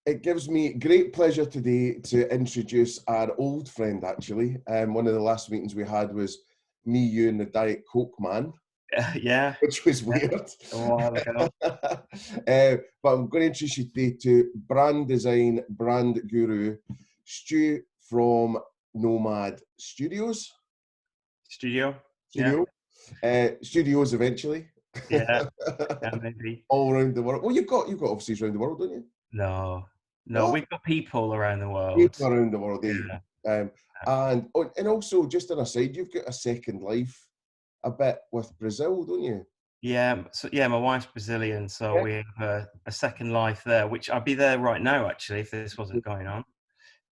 It gives me great pleasure today to introduce our old friend, actually. One of the last meetings we had was me, you, and the Diet Coke man, Yeah, which was weird. a while ago. But I'm going to introduce you today to brand design, brand guru, Stu from Nomad Studios. Studio. Yeah, Studio. Studios eventually. yeah, yeah, maybe. All around the world. Well, you've got offices around the world, don't you? No, we've got people around the world. People around the world, Yeah. and also just on a side, you've got a second life a bit with Brazil, don't you? Yeah, so yeah, my wife's Brazilian, so Yeah. we have a second life there, which I'd be there right now actually if this wasn't going on.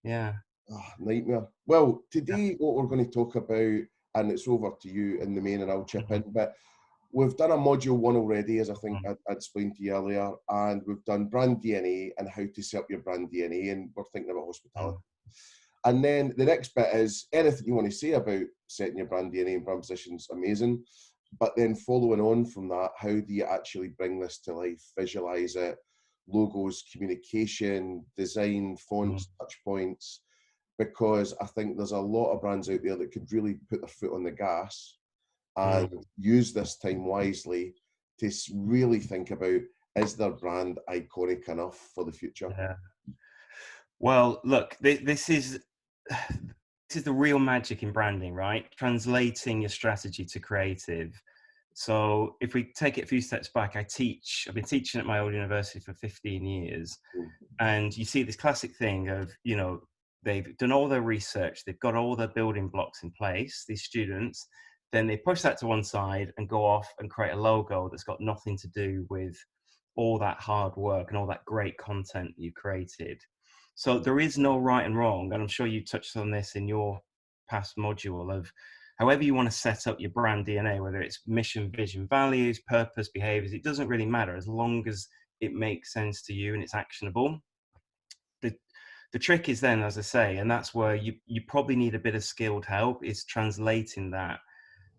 Yeah. Oh, nightmare. Well, Yeah. today what we're going to talk about, and it's over to you in the main, and I'll chip Mhm. in, but we've done a module one already, as I think Mm. I explained to you earlier, and we've done brand DNA and how to set up your brand DNA, and we're thinking about hospitality. Mm. And then the next bit is anything you want to say about setting your brand DNA and brand positions, amazing. But then following on from that, how do you actually bring this to life, visualize it, logos, communication, design, Mm. fonts, touch points, because I think there's a lot of brands out there that could really put their foot on the gas and Mm. use this time wisely to really think about, is their brand iconic enough for the future? Yeah. Well, look, this is this is the real magic in branding, right? Translating your strategy to creative. So if we take it a few steps back, I've been teaching at my old university for 15 years. Mm. And you see this classic thing of, they've done all their research, they've got all their building blocks in place, these students, then they push that to one side and go off and create a logo that's got nothing to do with all that hard work and all that great content you've created. So there is no right and wrong. And I'm sure you touched on this in your past module of however you want to set up your brand DNA, whether it's mission, vision, values, purpose, behaviors, it doesn't really matter as long as it makes sense to you and it's actionable. The trick is then, as I say, and that's where you probably need a bit of skilled help, is translating that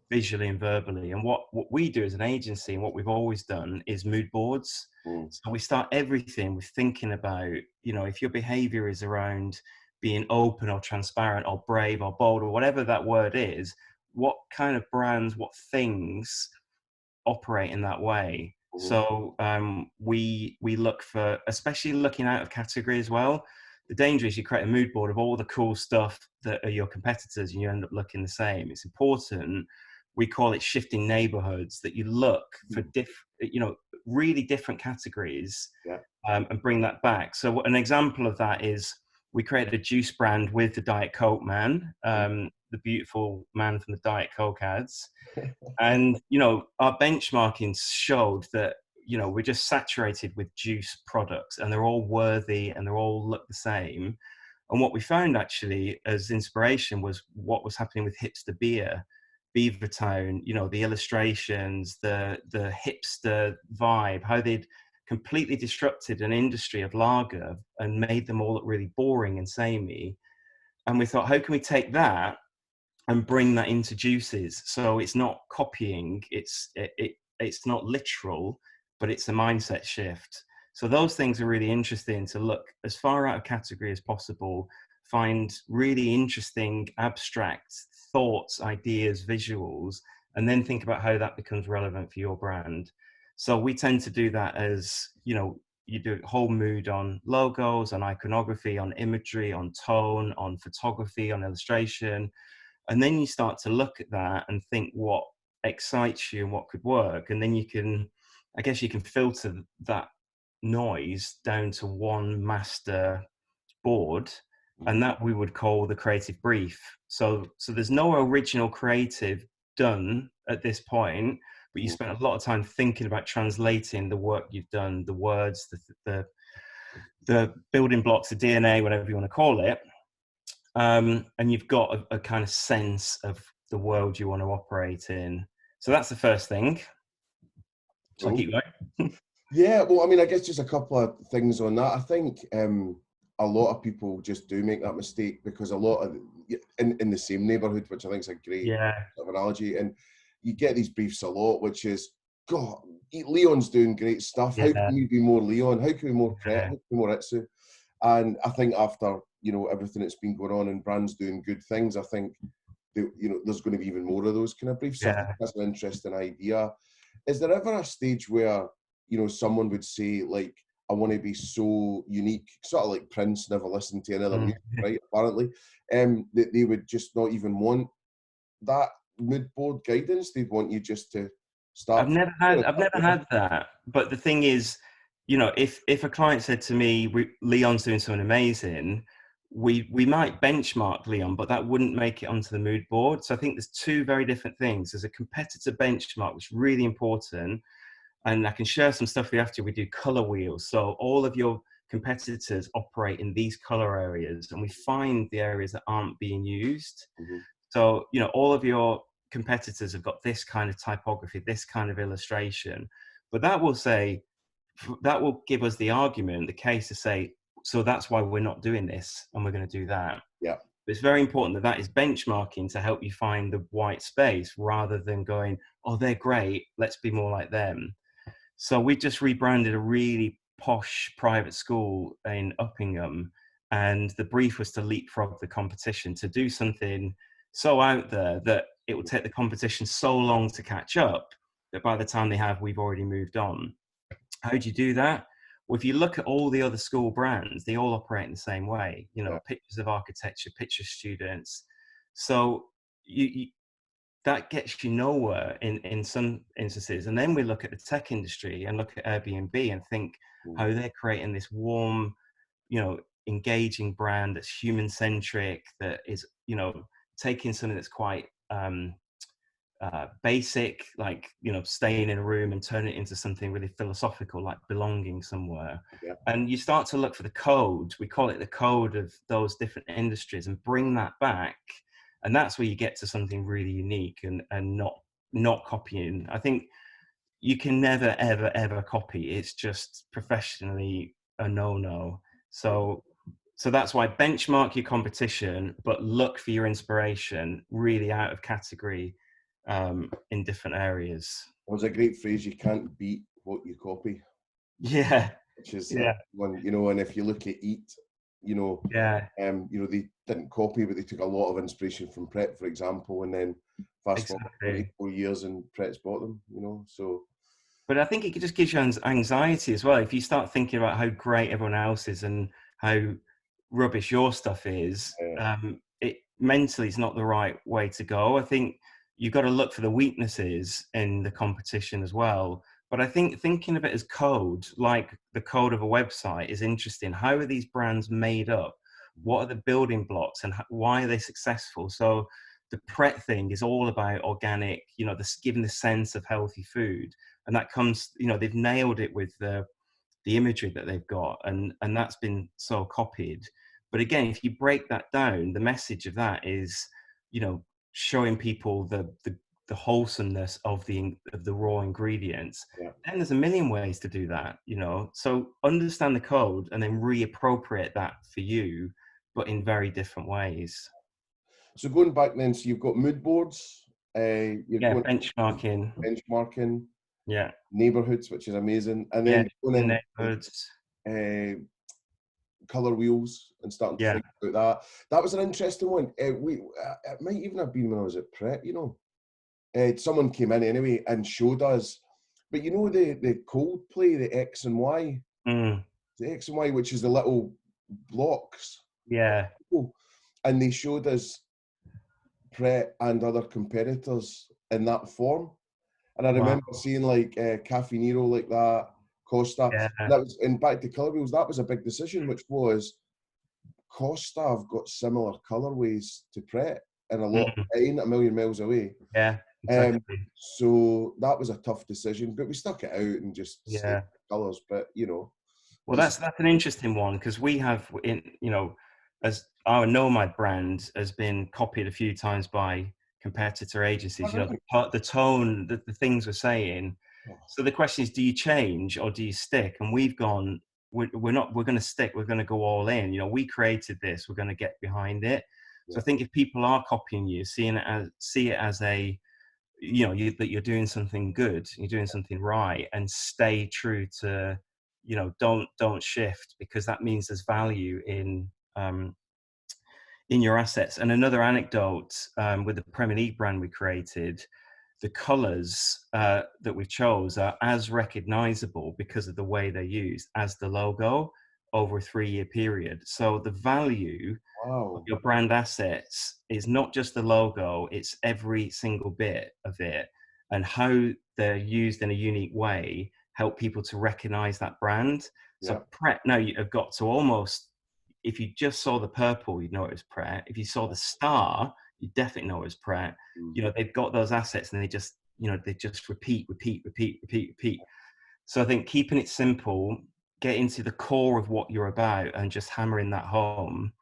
visually and verbally. And what we do as an agency and what we've always done is mood boards. Mm. So we start everything with thinking about, if your behavior is around being open or transparent or brave or bold or whatever that word is, what kind of brands, what things operate in that way? Mhm. So we look for, especially looking out of category as well. The danger is you create a mood board of all the cool stuff that are your competitors and you end up looking the same. It's important. We call it shifting neighborhoods, that you look for really different categories Yeah. and bring that back. So an example of that is we created a juice brand with the Diet Coke man, the beautiful man from the Diet Coke ads. And, our benchmarking showed that, we're just saturated with juice products and they're all worthy and they're all look the same. And what we found actually as inspiration was what was happening with hipster beer, Beavertown, the illustrations, the hipster vibe, how they'd completely disrupted an industry of lager and made them all look really boring and samey. And we thought, how can we take that and bring that into juices? So it's not copying, it's not literal, but it's a mindset shift. So those things are really interesting to look as far out of category as possible, find really interesting abstract thoughts, ideas, visuals, and then think about how that becomes relevant for your brand. So we tend to do that as, you do a whole mood on logos, on iconography, on imagery, on tone, on photography, on illustration. And then you start to look at that and think what excites you and what could work. And then you can filter that noise down to one master board, and that we would call the creative brief. So there's no original creative done at this point, but you spent a lot of time thinking about translating the work you've done, the words, the building blocks, the DNA, whatever you want to call it. And you've got a kind of sense of the world you want to operate in. So that's the first thing. So I Cool. keep going. Yeah, well, I mean, I guess just a couple of things on that. I think a lot of people just do make that mistake because a lot of in the same neighbourhood, which I think is a great Yeah, sort of analogy, and you get these briefs a lot, which is, God, Leon's doing great stuff. How yeah, can we be more Leon? How can we be more Pret? How yeah, can we be more Itsu? And I think after, you know, everything that's been going on and brands doing good things, I think, you know, there's going to be even more of those kind of briefs. So I think Yeah. that's an interesting idea. Is there ever a stage where, you know, someone would say, like, I want to be so unique, sort of like Prince never listened to another Mm. music, right? Apparently, that they would just not even want that mood board guidance. They'd want you just to start. I've never had that. But the thing is, you know, if a client said to me, Leon's doing something amazing, we might benchmark Leon, but that wouldn't make it onto the mood board. So I think there's two very different things. There's a competitor benchmark, which is really important. And I can share some stuff we have to. We do color wheels. So all of your competitors operate in these color areas, and we find the areas that aren't being used. Mhm. So, you know, all of your competitors have got this kind of typography, this kind of illustration, but that will say, that will give us the argument, the case to say, so that's why we're not doing this and we're going to do that. Yeah. But it's very important that that is benchmarking to help you find the white space rather than going, oh, they're great, let's be more like them. So we just rebranded a really posh private school in Uppingham, and the brief was to leapfrog the competition, to do something so out there that it will take the competition so long to catch up that by the time they have, we've already moved on. How do you do that? Well, if you look at all the other school brands, they all operate in the same way. You know, Yeah. pictures of architecture, picture students. So you that gets you nowhere in some instances. And then we look at the tech industry and look at Airbnb and think Mm. how they're creating this warm, you know, engaging brand that's human centric, that is, you know, taking something that's quite basic, like, you know, staying in a room, and turn it into something really philosophical, like belonging somewhere. Yeah. And you start to look for the code, we call it the code of those different industries, and bring that back. And that's where you get to something really unique, and not copying. I think you can never ever ever copy. It's just professionally a no-no. So that's why benchmark your competition, but look for your inspiration really out of category, in different areas. There's a great phrase: you can't beat what you copy, Yeah, which is yeah, one, you know. And if you look at Eat, you know, yeah, you know, they didn't copy, but they took a lot of inspiration from Pret, for example, and then fast forward exactly. 24 years and Pret's bought them, you know. So But I think it just gives you anxiety as well. If you start thinking about how great everyone else is and how rubbish your stuff is, it mentally is not the right way to go. I think you've got to look for the weaknesses in the competition as well. But I think thinking of it as code, like the code of a website, is interesting. How are these brands made up? What are the building blocks, and why are they successful? So the Pret thing is all about organic, you know, this giving the sense of healthy food, and that comes, you know, they've nailed it with the imagery that they've got, and that's been so copied. But again, if you break that down, the message of that is, you know, showing people the wholesomeness of the raw ingredients. yeah. And there's a million ways to do that, you know. So understand the code and then reappropriate that for you, but in very different ways. So going back then, so you've got mood boards, you're Yeah, going benchmarking. benchmarking, Yeah, neighborhoods, which is amazing, and yeah, then going neighborhoods. in color wheels and starting to Yeah, think about that. That was an interesting one. It might even have been when I was at Pret, you know. Someone came in anyway and showed us, but you know, the Coldplay, the X and Y, mm, the X and Y, which is the little blocks. yeah, Oh, and they showed us Pret and other competitors in that form. And I wow, remember seeing like Cafe Nero like that, Costa. And yeah, that was in back to colour wheels. That was a big decision, which was Costa have got similar colourways to Pret in a lot. mm, It ain't a million miles away. yeah, Um, exactly. so that was a tough decision, but we stuck it out and just stayed Yeah. with colours. But you know, Well, just that's an interesting one, because we have in, you know, as our Nomad brand has been copied a few times by competitor agencies. You know, the tone, the things we're saying. oh, So the question is, do you change or do you stick? And we've gone, we're not, we're going to stick. We're going to go all in. You know, we created this. We're going to get behind it. So yeah, I think if people are copying you, see it as a, you know, that you're doing something good, you're doing something right, and stay true to don't shift, because that means there's value in your assets. And another anecdote, with the Premier League brand we created, the colours that we chose are as recognisable because of the way they're used as the logo over a 3-year period. So the value of Wow. your brand assets is not just the logo, it's every single bit of it, and how they're used in a unique way help people to recognise that brand. Yeah. So Pret now you have got to almost, if you just saw the purple, you'd know it was Pret. If you saw the star, you definitely know it was Pret. Mm. They've got those assets, and they just, they just repeat. So I think keeping it simple, getting to the core of what you're about, and just hammering that home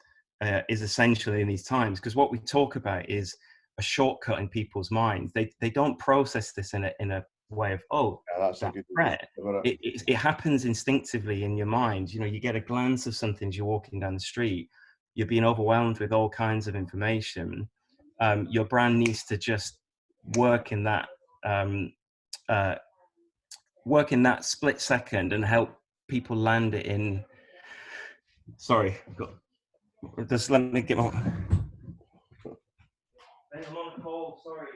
is essential in these times. Because what we talk about is a shortcut in people's minds. They don't process this in a way of, oh, Yeah, that's a that's good way to Pret. think about it. It happens instinctively in your mind. You get a glance of something as you're walking down the street. You're being overwhelmed with all kinds of information. Your brand needs to just work in that uh, split second and help people land it in. Sorry, just let me get my. I'm on a call. Sorry.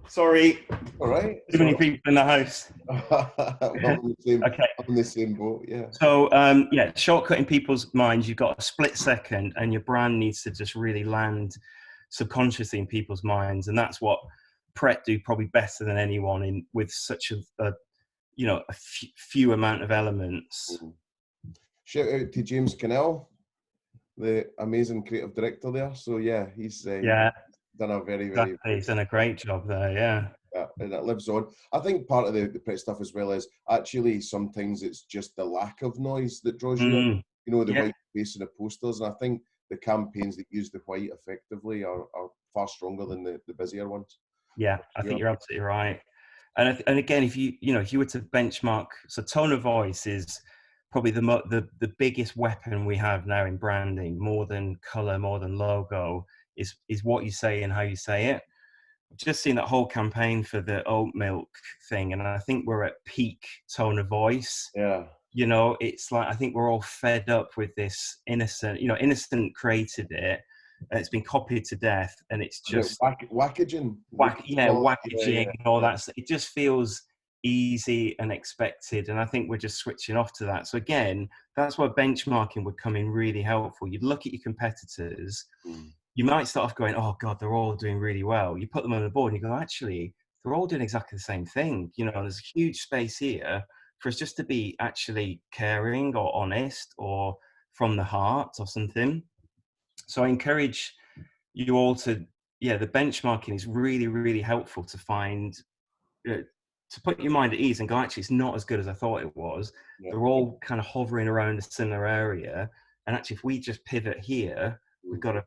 Sorry. All right. Too many people in the house. Well, Okay. I'm in the same boat. Yeah. So shortcut in people's minds. You've got a split second, and your brand needs to just really land subconsciously in people's minds, and that's what Pret do probably better than anyone with such a few amount of elements. Mm. Shout out to James Cannell, the amazing creative director there. So yeah, he's done a very, very. Exactly. He's done a great job there. Yeah. Yeah, and it lives on. I think part of the Pret stuff as well is actually sometimes it's just the lack of noise that draws you in. The white space in the posters, and I think the campaigns that use the white effectively are far stronger than the busier ones. Yeah, I think you're absolutely right. And again, if you were to benchmark, so tone of voice is probably the biggest weapon we have now in branding, more than color, more than logo, is what you say and how you say it. I've just seen that whole campaign for the oat milk thing, and I think we're at peak tone of voice. Yeah. It's like, I think we're all fed up with this innocent. Innocent created it, and it's been copied to death, and it's just wackaging, wackaging, and all that. It just feels easy and expected, and I think we're just switching off to that. So again, that's where benchmarking would come in really helpful. You'd look at your competitors. You might start off going, oh God, they're all doing really well. You put them on the board and you go, actually, they're all doing exactly the same thing. There's a huge space here for us just to be actually caring or honest or from the heart or something. So I encourage you all to, the benchmarking is really, really helpful to find, to put your mind at ease and go, actually, it's not as good as I thought it was. Yeah. They're all kind of hovering around a similar area. And actually, if we just pivot here, we've got a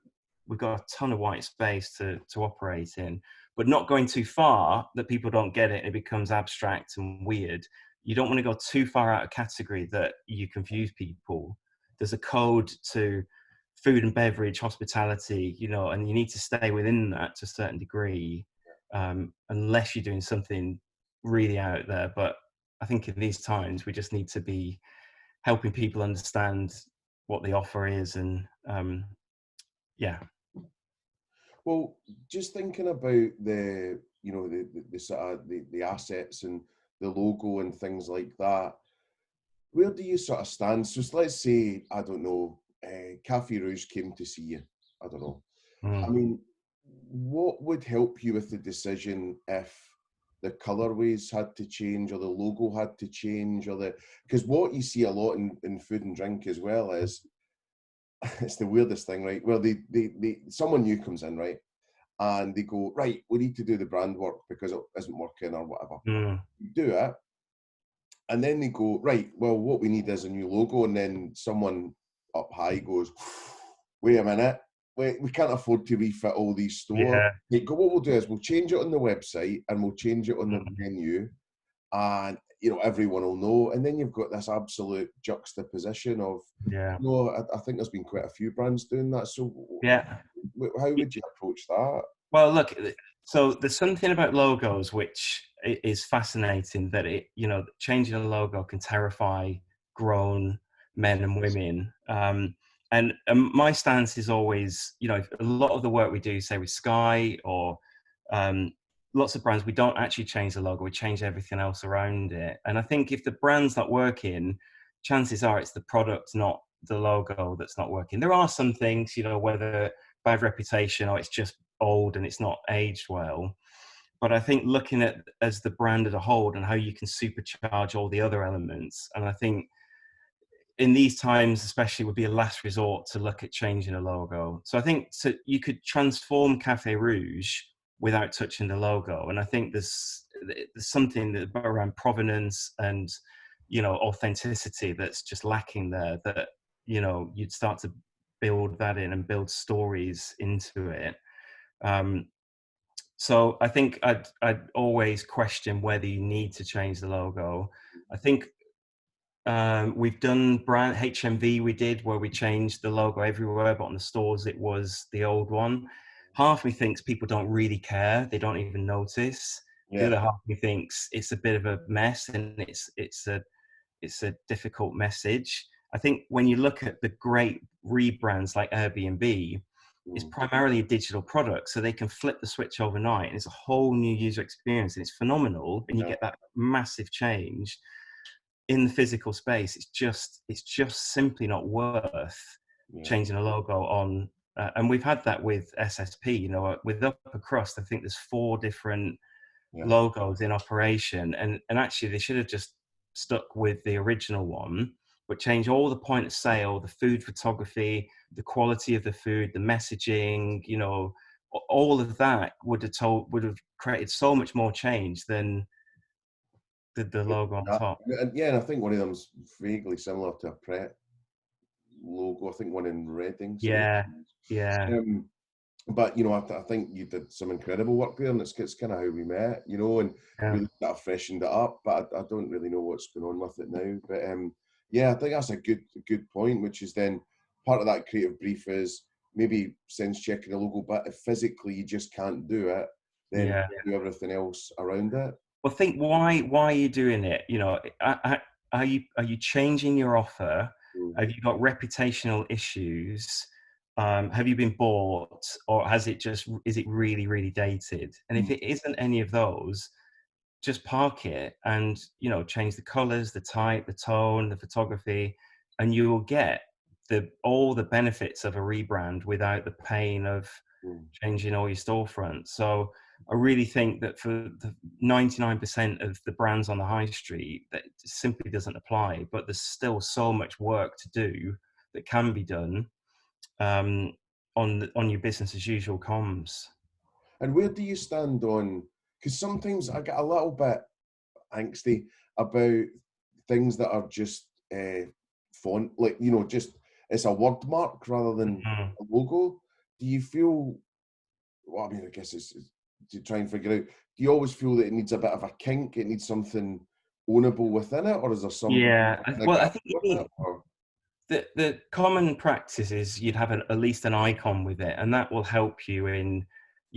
ton of white space to operate in, but not going too far that people don't get it and it becomes abstract and weird. You don't want to go too far out of category that you confuse people. There's a code to food and beverage, hospitality, and you need to stay within that to a certain degree, unless you're doing something really out there. But I think in these times, we just need to be helping people understand what the offer is and, Well, just thinking about the sort of the assets and the logo and things like that, where do you sort of stand? So let's say, I don't know, Cafe Rouge came to see you. I don't know. I mean, what would help you with the decision if the colorways had to change or the logo had to change, because what you see a lot in food and drink as well is, it's the weirdest thing, right? Well, someone new comes in, right? And they go, right, we need to do the brand work because it isn't working or whatever. You do it. And then they go, right, well, what we need is a new logo. And then someone up high goes, wait a minute, we can't afford to refit all these stores. Yeah. What we'll do is we'll change it on the website and we'll change it on the menu. And everyone will know, and then you've got this absolute juxtaposition of, I think there's been quite a few brands doing that. So how would you approach that? Well, look, so there's something about logos which it is fascinating that changing a logo can terrify grown men and women. And my stance is always, a lot of the work we do, say with Sky or um, lots of brands, we don't actually change the logo, we change everything else around it. And I think if the brand's not working, chances are it's the product, not the logo, that's not working. There are some things, whether bad reputation or it's just old and it's not aged well. But I think looking at as the brand as a whole and how you can supercharge all the other elements, and I think in these times especially would be a last resort to look at changing a logo. So I think you could transform Cafe Rouge without touching the logo. And I think there's something that around provenance and authenticity that's just lacking there, that you'd start to build that in and build stories into it. So I think I'd always question whether you need to change the logo. I think we've done brand HMV, we did, where we changed the logo everywhere, but on the stores it was the old one. Half me thinks people don't really care, they don't even notice. The Yeah. other half me thinks it's a bit of a mess and it's a difficult message. I think when you look at the great rebrands like Airbnb, it's Mm. primarily a digital product, so they can flip the switch overnight and it's a whole new user experience and it's phenomenal, and you Yeah. get that massive change in the physical space. It's just simply not worth Yeah. changing a logo on. And we've had that with SSP, with Upper Crust. I think there's 4 different Yeah. logos in operation, and actually they should have just stuck with the original one, but change all the point of sale, the food photography, the quality of the food, the messaging, all of that would have created so much more change than the logo on top. And yeah, and I think one of them's vaguely similar to a Pret logo. I think one in Reading. Yeah, yeah, Um, but I think you did some incredible work there, and it's kind of how we met, and yeah. really kind of freshened it up. But I don't really know what's going on with it now. But yeah, I think that's a good point, which is then part of that creative brief is maybe sense checking the logo, but if physically you just can't do it, then Yeah. do everything else around it. Well, think why are you doing it? Are you changing your offer? Mm, Have you got reputational issues? Have you been bought, or is it really, really dated? And if mm, it isn't any of those, just park it and change the colors, the type, the tone, the photography, and you will get all the benefits of a rebrand without the pain of mm. changing all your storefronts. So I really think that for the 99% of the brands on the high street, that simply doesn't apply. But there's still so much work to do that can be done um, on your business as usual comms. And where do you stand on? Because sometimes I get a little bit angsty about things that are just font, like just it's a word mark rather than Mhm. a logo. Do you feel? Well, I mean, I guess it's to try and figure out. Do you always feel that it needs a bit of a kink? It needs something ownable within it, or is there some Yeah, kind of well, I gap think you with need it? Or the common practice is you'd have at least an icon with it, and that will help you in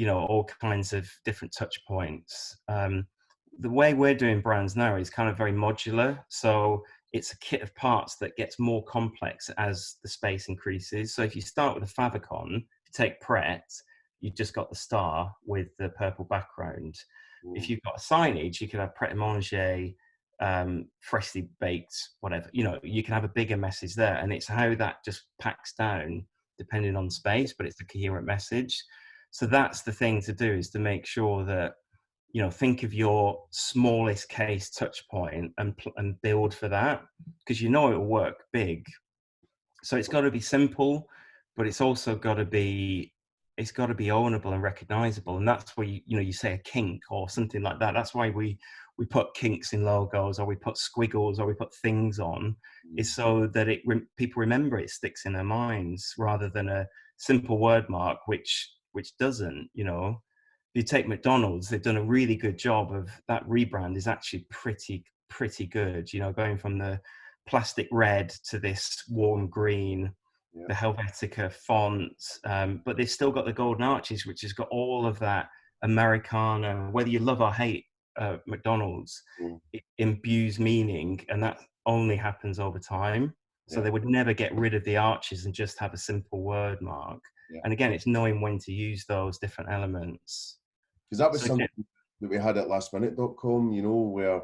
all kinds of different touch points. The way we're doing brands now is kind of very modular, so it's a kit of parts that gets more complex as the space increases. So if you start with a favicon, if you take Pret, you've just got the star with the purple background. If mm, you've got a signage, you could have Pret a Manger, freshly baked, whatever. You can have a bigger message there, and it's how that just packs down depending on space, but it's a coherent message. So that's the thing to do, is to make sure that think of your smallest case touch point and build for that, because it will work big. So it's got to be simple, but it's got to be ownable and recognizable. And that's where you say a kink or something like that. That's why we put kinks in logos, or we put squiggles, or we put things on, mm, is so that people remember, it sticks in their minds, rather than a simple word mark which doesn't. If you take McDonald's, they've done a really good job of that. Rebrand is actually pretty good, going from the plastic red to this warm green, yeah, the Helvetica font, but they've still got the golden arches, which has got all of that Americana. Whether you love or hate McDonald's, Mm. it imbues meaning, and that only happens over time. So Yeah, they would never get rid of the arches and just have a simple word mark. yeah. And again, it's knowing when to use those different elements. Because that was So something that we had at lastminute.com, you know, where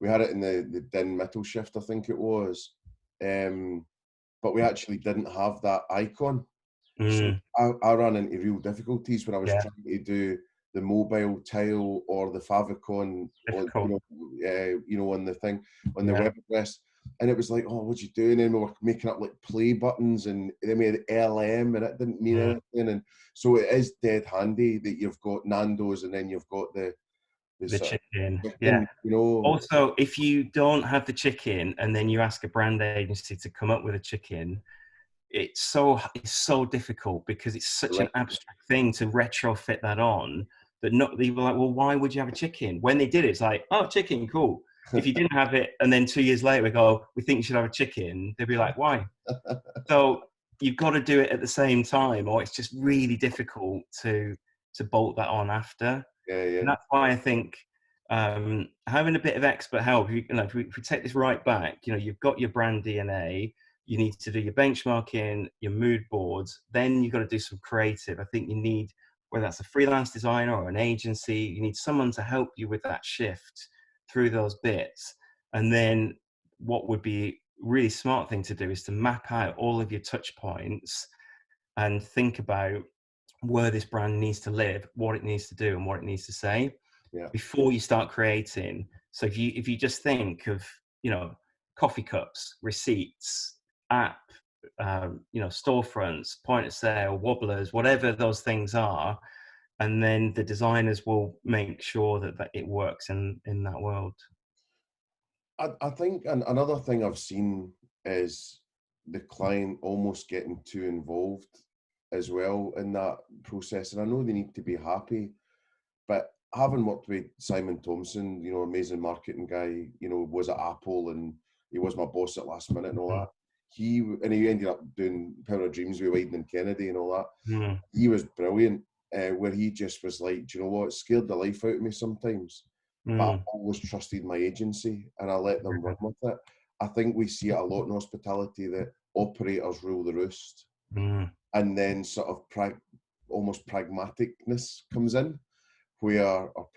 we had it in the din middle shift, I think it was. But we actually didn't have that icon. So mm, I ran into real difficulties when I was yeah, trying to do the mobile tile or the favicon, or difficult. on the thing, on the Yeah, web address, and it was like, oh, what you doing? And we were making up like play buttons, and then we had LM, and it didn't mean mm, anything. And so it is dead handy that you've got Nando's, and then you've got the the sort of chicken. Yeah. chicken, you know. Also, if you don't have the chicken and then you ask a brand agency to come up with a chicken, it's so difficult because it's such an abstract thing to retrofit that on, that not they were like, well, why would you have a chicken? When they did it, it's like, oh, chicken, cool. If you didn't have it and then 2 years later we go, we think you should have a chicken, they'd be like, why? So you've got to do it at the same time, or it's just really difficult to bolt that on after. Yeah, yeah, And that's why I think having a bit of expert help, if we take this right back, you've got your brand DNA, you need to do your benchmarking, your mood boards, then you've got to do some creative. I think you need, whether that's a freelance designer or an agency, you need someone to help you with that shift through those bits. And then what would be really smart thing to do is to map out all of your touch points and think about where this brand needs to live, what it needs to do, and what it needs to say yeah. before you start creating. So if you just think of, coffee cups, receipts, app, storefronts, point of sale, wobblers, whatever those things are, and then the designers will make sure that it works in that world. I think another thing I've seen is the client almost getting too involved as well in that process. And I know they need to be happy, but having worked with Simon Thompson, amazing marketing guy, was at Apple, and he was my boss at Last Minute and all that. He ended up doing Power of Dreams with Wyden and Kennedy and all that. Mm, He was brilliant, where he just was like, do you know what? It scared the life out of me sometimes, but I mm, always trusted my agency and I let them run with it. I think we see it a lot in hospitality that operators rule the roost, mm. and then sort of almost pragmaticness comes in, where or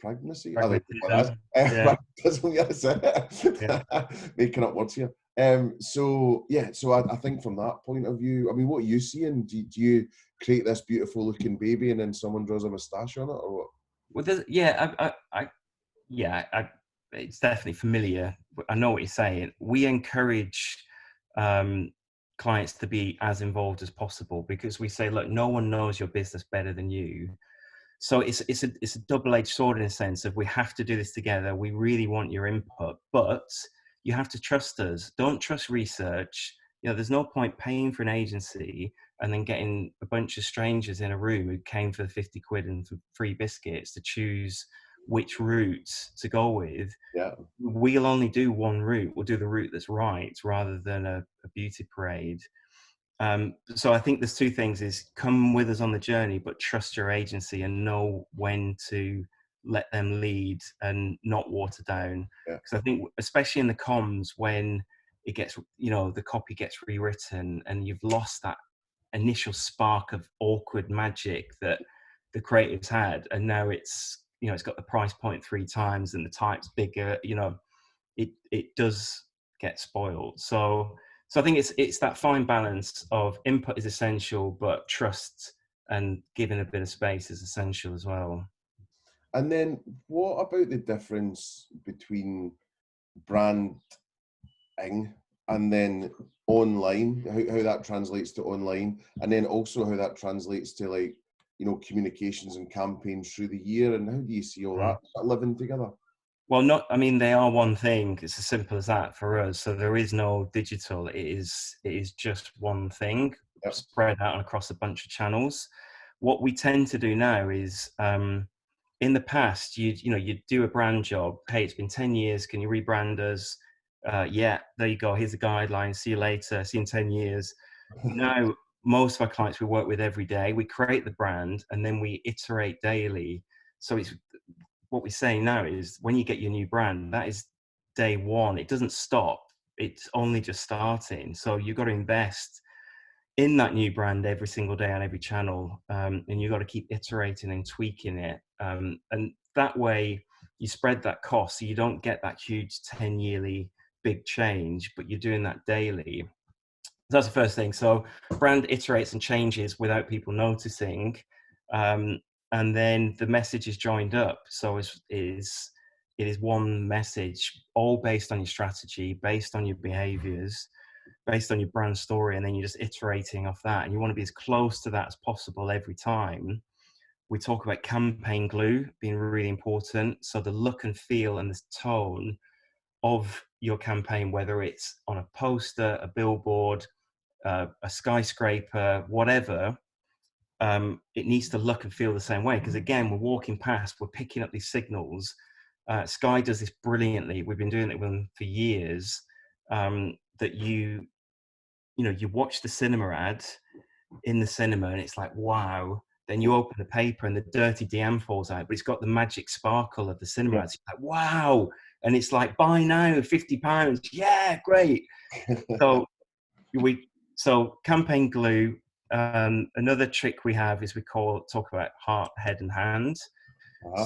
pragmacy, I don't know what Pragmatism. that is. Yeah, Pragmatism, yes. yeah. Making up words here. So yeah, so I think from that point of view, I mean, what are you seeing? Do you create this beautiful looking baby and then someone draws a moustache on it, or what? Well, it's definitely familiar. I know what you're saying. We encourage um, clients to be as involved as possible, because we say, look, no one knows your business better than you. So it's a double-edged sword in a sense of, we have to do this together. We really want your input, but you have to trust us. Don't trust research. There's no point paying for an agency and then getting a bunch of strangers in a room who came for the 50 quid and for free biscuits to choose which route to go with. Yeah, We'll only do one route. We'll do the route that's right, rather than a beauty parade. So I think there's two things: is come with us on the journey, but trust your agency and know when to let them lead and not water down. yeah, Because I think, especially in the comms, when it gets, the copy gets rewritten and you've lost that initial spark of awkward magic that the creatives had, and now it's got the price point 3 times and the type's bigger, it does get spoiled. So I think it's that fine balance of input is essential, but trust and giving a bit of space is essential as well. and then what about the difference between branding and then online, how that translates to online, and then also how that translates to, like, communications and campaigns through the year, and how do you see all Mm. that living together? Well, they are one thing. It's as simple as that for us. So there is no digital. It is just one thing Yep. spread out across a bunch of channels. What we tend to do now is, in the past, you'd do a brand job. Hey, it's been 10 years. Can you rebrand us? Yeah, there you go. Here's the guidelines. See you later. See you in 10 years. Now, most of our clients we work with every day, we create the brand and then we iterate daily. So it's what we say now is when you get your new brand, that is day one. It doesn't stop. It's only just starting. So you've got to invest in that new brand every single day on every channel, and you've got to keep iterating and tweaking it, and that way you spread that cost so you don't get that huge 10-yearly big change, but you're doing that daily. That's the first thing. So brand iterates and changes without people noticing, and then the message is joined up. So it is one message, all based on your strategy, based on your behaviors, based on your brand story, and then you're just iterating off that. And you want to be as close to that as possible every time. We talk about campaign glue being really important. So the look and feel and the tone of your campaign, whether it's on a poster, a billboard, a skyscraper, whatever, it needs to look and feel the same way. Because again, we're walking past, we're picking up these signals. Sky does this brilliantly. We've been doing it with them for years. That you watch the cinema ad in the cinema and it's like, wow. Then you open the paper and the dirty DM falls out, but it's got the magic sparkle of the cinema ads. It's like, wow. And it's like, buy now, £50. Yeah, great. So campaign glue. Another trick we have is talk about heart, head, and hand.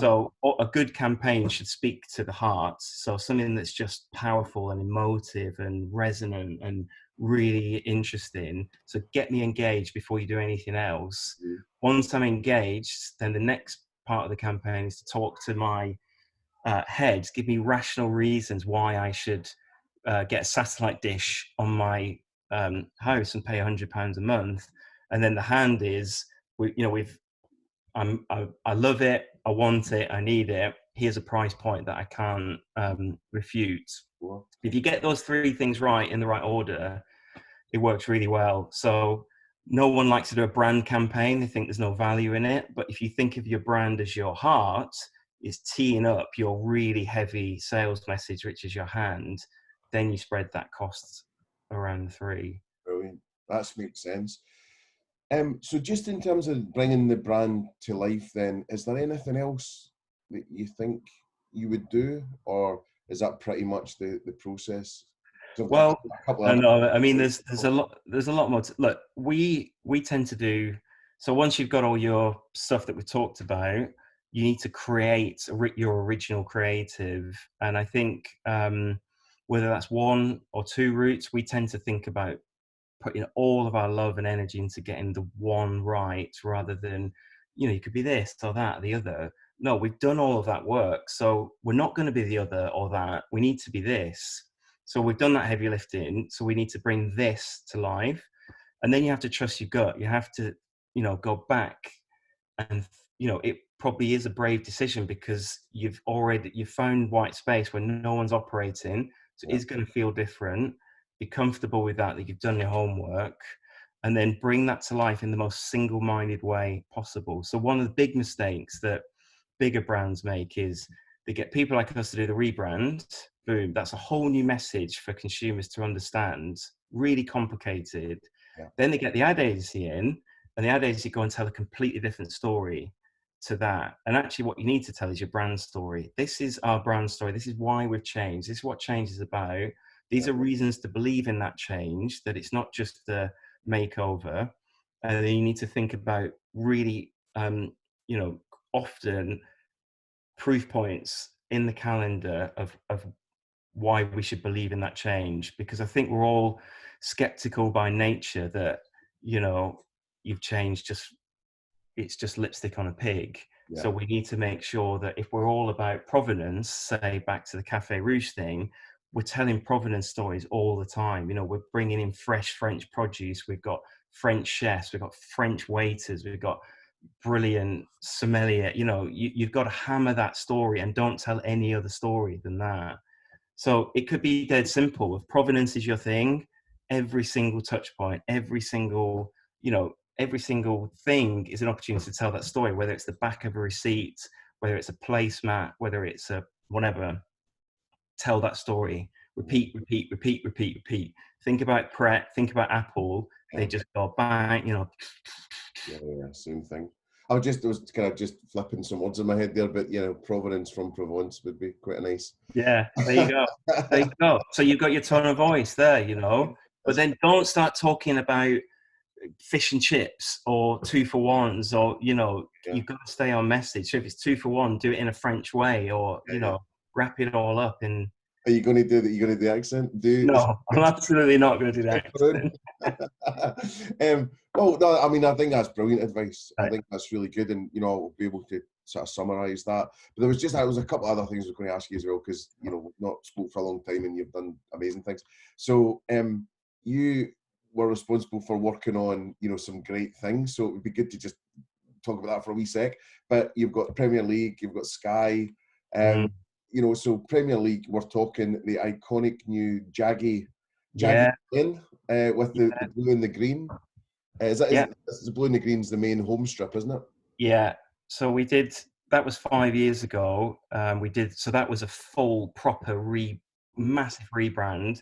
So a good campaign should speak to the heart. So something that's just powerful and emotive and resonant and really interesting. So get me engaged before you do anything else. Once I'm engaged, then the next part of the campaign is to talk to my head, give me rational reasons why I should get a satellite dish on my house and pay £100 a month. And then the hand is, I love it, I want it, I need it. Here's a price point that I can't refute. If you get those three things right in the right order, it works really well. So no one likes to do a brand campaign. They think there's no value in it. But if you think of your brand as your heart, is teeing up your really heavy sales message, which is your hand, then you spread that cost around the three. Brilliant. That makes sense. So just in terms of bringing the brand to life then, is there anything else that you think you would do, or is that pretty much the process? Well, no, I mean, there's a lot more. Look, we tend to do, so once you've got all your stuff that we talked about, you need to create your original creative. And I think whether that's one or two routes, we tend to think about putting all of our love and energy into getting the one right, rather than, you could be this or that or the other. No, we've done all of that work, so we're not going to be the other or that. We need to be this. So we've done that heavy lifting, so we need to bring this to life. And then you have to trust your gut. You have to, go back, and it probably is a brave decision, because you've found white space where no one's operating, so it's going to feel different. Be comfortable with that you've done your homework, and then bring that to life in the most single-minded way possible. So one of the big mistakes that bigger brands make is they get people like us to do the rebrand. Boom, that's a whole new message for consumers to understand, really complicated. Then they get the ad agency in, and the ad agency go and tell a completely different story to that. And actually what you need to tell is your brand story. This is our brand story. This is why we've changed. This is what change is about. These are reasons to believe in that change, that it's not just a makeover. And then you need to think about really, often proof points in the calendar of why we should believe in that change. Because I think we're all skeptical by nature that, you've changed, it's just lipstick on a pig. So we need to make sure that if we're all about provenance, say back to the Café Rouge thing, we're telling provenance stories all the time. We're bringing in fresh French produce. We've got French chefs. We've got French waiters. We've got brilliant sommelier. You've got to hammer that story, and don't tell any other story than that. So it could be dead simple. If provenance is your thing, every single touch point, every single thing is an opportunity to tell that story, whether it's the back of a receipt, whether it's a placemat, whether it's a whatever. Tell that story. Repeat, repeat, repeat, repeat, repeat. Think about Pret, think about Apple. They just go bang, Yeah, same thing. I was kind of just flipping some words in my head there, but Provenance from Provence would be quite nice. Yeah, there you go. There you go. So you've got your tone of voice there, but then don't start talking about fish and chips or 2 for 1s, or Yeah, you've got to stay on message. So if it's 2 for 1, do it in a French way, or yeah. wrap it all up in. Are you going to do that? You going to do the accent? Do the No, I'm absolutely not going to do that. well, no, I mean, I think that's brilliant advice. I Right. think that's really good, and I'll be able to sort of summarise that. But there was a couple other things I was going to ask you as well, because we've not spoke for a long time, and you've done amazing things. So, you were responsible for working on some great things. So it would be good to just talk about that for a wee sec. But you've got Premier League, you've got Sky. Mm, So Premier League, we're talking the iconic new Jaggy yeah, lane with the blue and the green. Is yeah, the blue and the green's the main home strip, isn't it? yeah. So we did. That was 5 years ago. We did. So that was a full, proper, massive rebrand,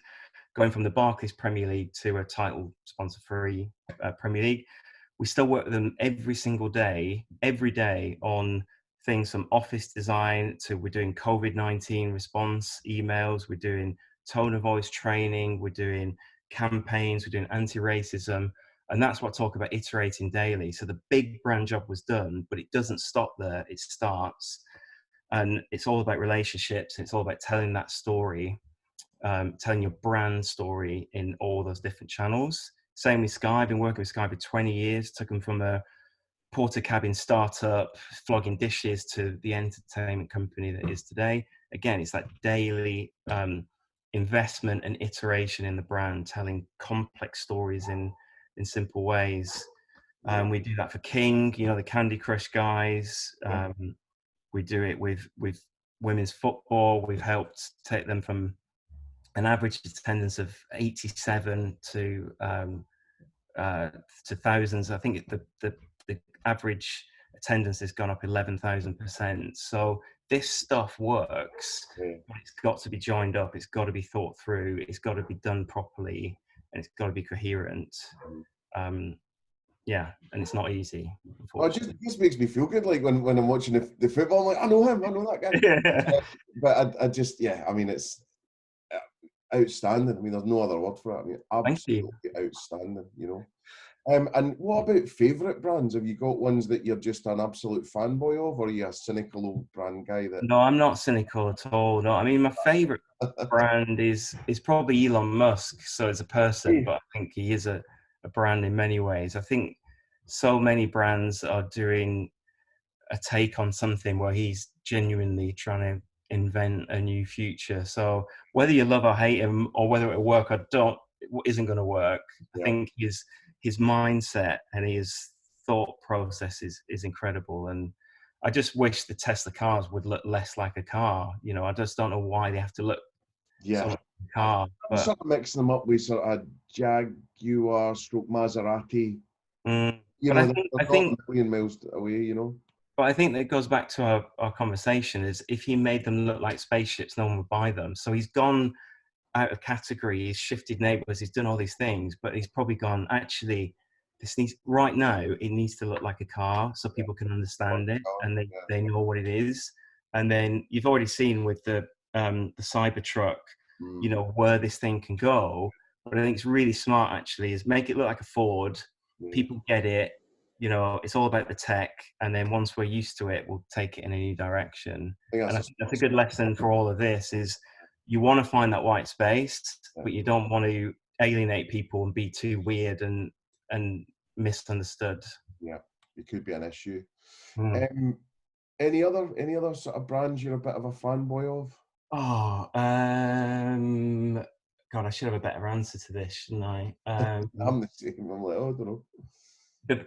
going from the Barclays Premier League to a title sponsor-free Premier League. We still work with them every day on things from office design to, we're doing COVID-19 response emails, we're doing tone of voice training, we're doing campaigns, we're doing anti-racism. And that's what I talk about, iterating daily. So the big brand job was done, but it doesn't stop there. It starts. And it's all about relationships. It's all about telling that story, telling your brand story in all those different channels. Same with Sky. I've been working with Sky for 20 years. Took them from a porter cabin startup, flogging dishes, to the entertainment company that is today. Again, it's that daily investment and iteration in the brand, telling complex stories in simple ways. We do that for King, the Candy Crush guys. We do it with women's football. We've helped take them from an average attendance of 87 to thousands. I think the average attendance has gone up 11,000%. So this stuff works, but it's got to be joined up. It's got to be thought through. It's got to be done properly, and it's got to be coherent. Yeah, and it's not easy, Oh, unfortunately. just makes me feel good. Like when I'm watching the football, I'm like, I know him, I know that guy. Yeah. But I just, I mean, it's outstanding. I mean, there's no other word for it. I mean, Thank you. absolutely outstanding. And what about favourite brands? Have you got ones that you're just an absolute fanboy of, or are you a cynical old brand guy that? No, I'm not cynical at all. No, I mean, my favorite brand is probably Elon Musk. So as a person, but I think he is a brand in many ways. I think so many brands are doing a take on something where he's genuinely trying to invent a new future. So whether you love or hate him, or whether it'll work or don't, it isn't going to work. I Yeah, think his mindset and his thought process is incredible. And I just wish the Tesla cars would look less like a car. I just don't know why they have to look so yeah. much like a car. I'm But sort of mixing them up with sort of Jaguar stroke Maserati. but They're I not think a million miles away. But I think that goes back to our conversation, is if he made them look like spaceships, no one would buy them. So he's gone out of category, he's shifted neighborhoods, he's done all these things, but he's probably gone, actually, this needs, right now, it needs to look like a car so people can understand it and they know what it is. And then you've already seen with the Cybertruck, where this thing can go. But I think it's really smart, actually, is make it look like a Ford. People get it. It's all about the tech, and then once we're used to it, we'll take it in a new direction. And I think that's a good lesson for all of this, is you want to find that white space, but you don't want to alienate people and be too weird and misunderstood. Yeah, it could be an issue. Mm. Any other sort of brands you're a bit of a fanboy of? Oh, God, I should have a better answer to this, shouldn't I? I'm the same. I'm like, oh, I don't know.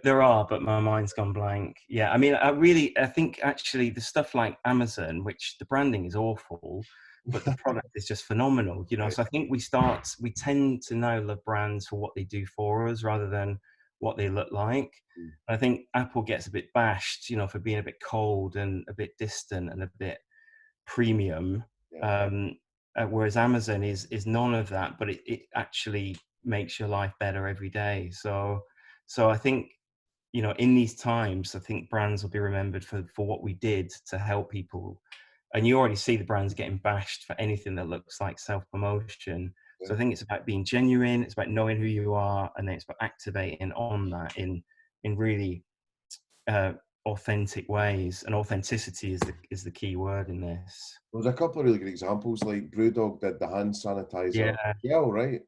There are, but my mind's gone blank. Yeah, I mean, I think actually the stuff like Amazon, which the branding is awful, but the product is just phenomenal. So I think we tend to now love brands for what they do for us rather than what they look like. I think Apple gets a bit bashed, for being a bit cold and a bit distant and a bit premium. Whereas Amazon is none of that, but it actually makes your life better every day. So I think, you know, in these times, I think brands will be remembered for what we did to help people. And you already see the brands getting bashed for anything that looks like self-promotion. Yeah. So I think it's about being genuine, it's about knowing who you are, and then it's about activating on that in really authentic ways. And authenticity is the key word in this. There's a couple of really good examples, like Brewdog did the hand sanitizer Yeah, gel, right?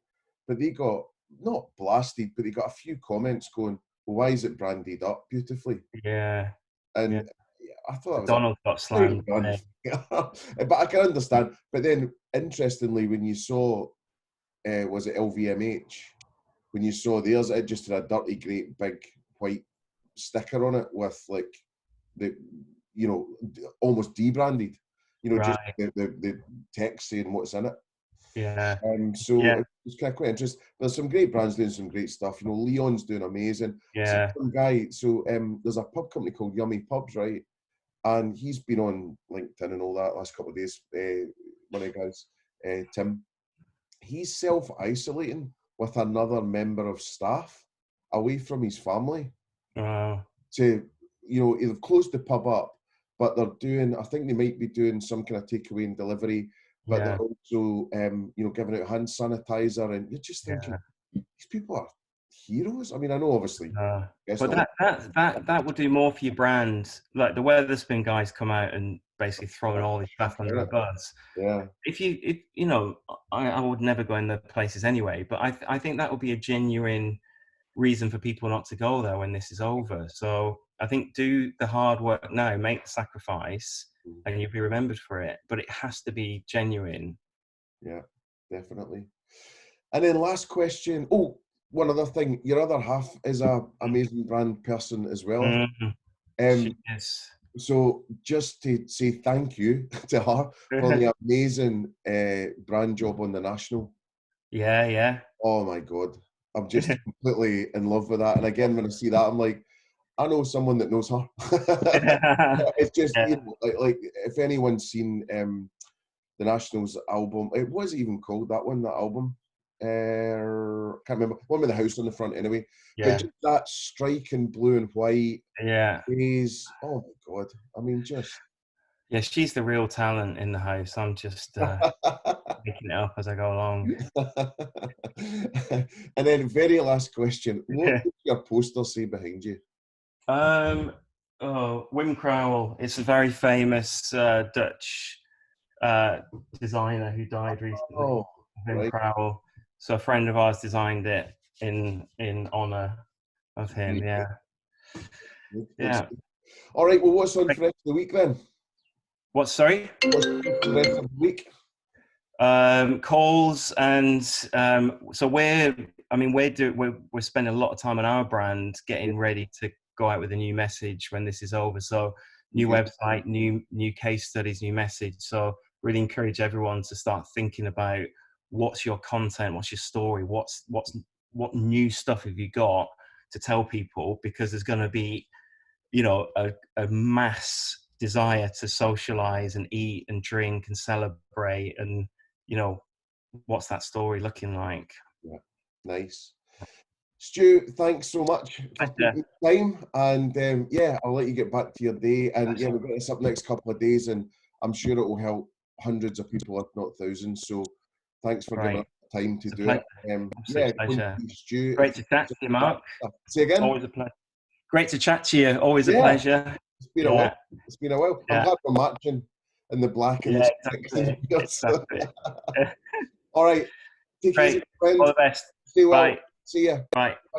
But they got not blasted, but they got a few comments going, well, why is it branded up beautifully? yeah, yeah. And I thought that was a Donald got great slammed. done. But I can understand. But then, interestingly, when you saw, was it LVMH? When you saw theirs, it just had a dirty, great big white sticker on it with like the, you know, almost debranded. You know, just Right. the text saying what's in it. Yeah. So Yeah. it's kind of quite interesting. There's some great brands doing some great stuff. You know, Leon's doing amazing. See, Yeah. some guy. So there's a pub company called Yummy Pubs, right? And he's been on LinkedIn and all that last couple of days. One of the guys, Tim, he's self-isolating with another member of staff away from his family Wow. to, you know, they've closed the pub up, but they're doing, I think they might be doing some kind of takeaway and delivery, but they're Yeah. also, you know, giving out hand sanitizer, and you're just thinking, Yeah. these people are heroes. I mean, I know obviously, it's But not. that would do more for your brand. Like the Weatherspoon guys come out and basically throwing all these stuff under a bus. Yeah, If you know, I would never go in the places anyway. But I think that would be a genuine reason for people not to go there when this is over. So I think do the hard work now, make the sacrifice, and you'll be remembered for it. But it has to be genuine. yeah, definitely. And then last question. Oh, one other thing. Your other half is a amazing brand person as well. Mm, she Um, is. so just to say thank you to her for the amazing brand job on the National. Yeah, yeah. Oh my God. I'm just completely in love with that. And again, when I see that, I'm like, I know someone that knows her. It's just, you Yeah, know, like if anyone's seen the Nationals album, it was even called that one, that album. Can't remember. One with the house on the front anyway. But yeah, just that striking blue and white yeah. is, oh my God. I mean, just. Yeah, she's the real talent in the house. I'm just making it up as I go along. And then very last question. What does your poster say behind you? Oh, Wim Crowell. It's a very famous Dutch designer who died recently. Oh, Wim right. Crowell. So a friend of ours designed it in honor of him. Yeah, Good yeah. stuff. All right. Well, what's on for the rest of the week then? What? Sorry. What's on for the rest of the week? Calls and so we're spending a lot of time on our brand Yeah, getting ready to go out with a new message when this is over. So new okay. website, new case studies, new message. So really encourage everyone to start thinking about what's your content, what's your story, what new stuff have you got to tell people, because there's going to be, you know, a mass desire to socialize and eat and drink and celebrate, and you know, what's that story looking like? Yeah, nice. Stu, thanks so much for Yeah, taking the time. And yeah, I'll let you get back to your day. And yeah, we'll get this up next couple of days, and I'm sure it will help hundreds of people, if not thousands. So thanks for giving great. us time to It's a do it. pleasure. Yeah, Absolute go and pleasure. see Stu if Great you to chat to you, Mark. say again. Always a pleasure. Great to chat to you. Always a Yeah, pleasure. it's been a while. Yeah, It's been a while. I'm yeah, glad we're matching in the black and the yeah. sticks and Exactly. beers. Exactly. All right. Take it easy, Great. All friend. the best. Stay well. Bye. See ya. Bye.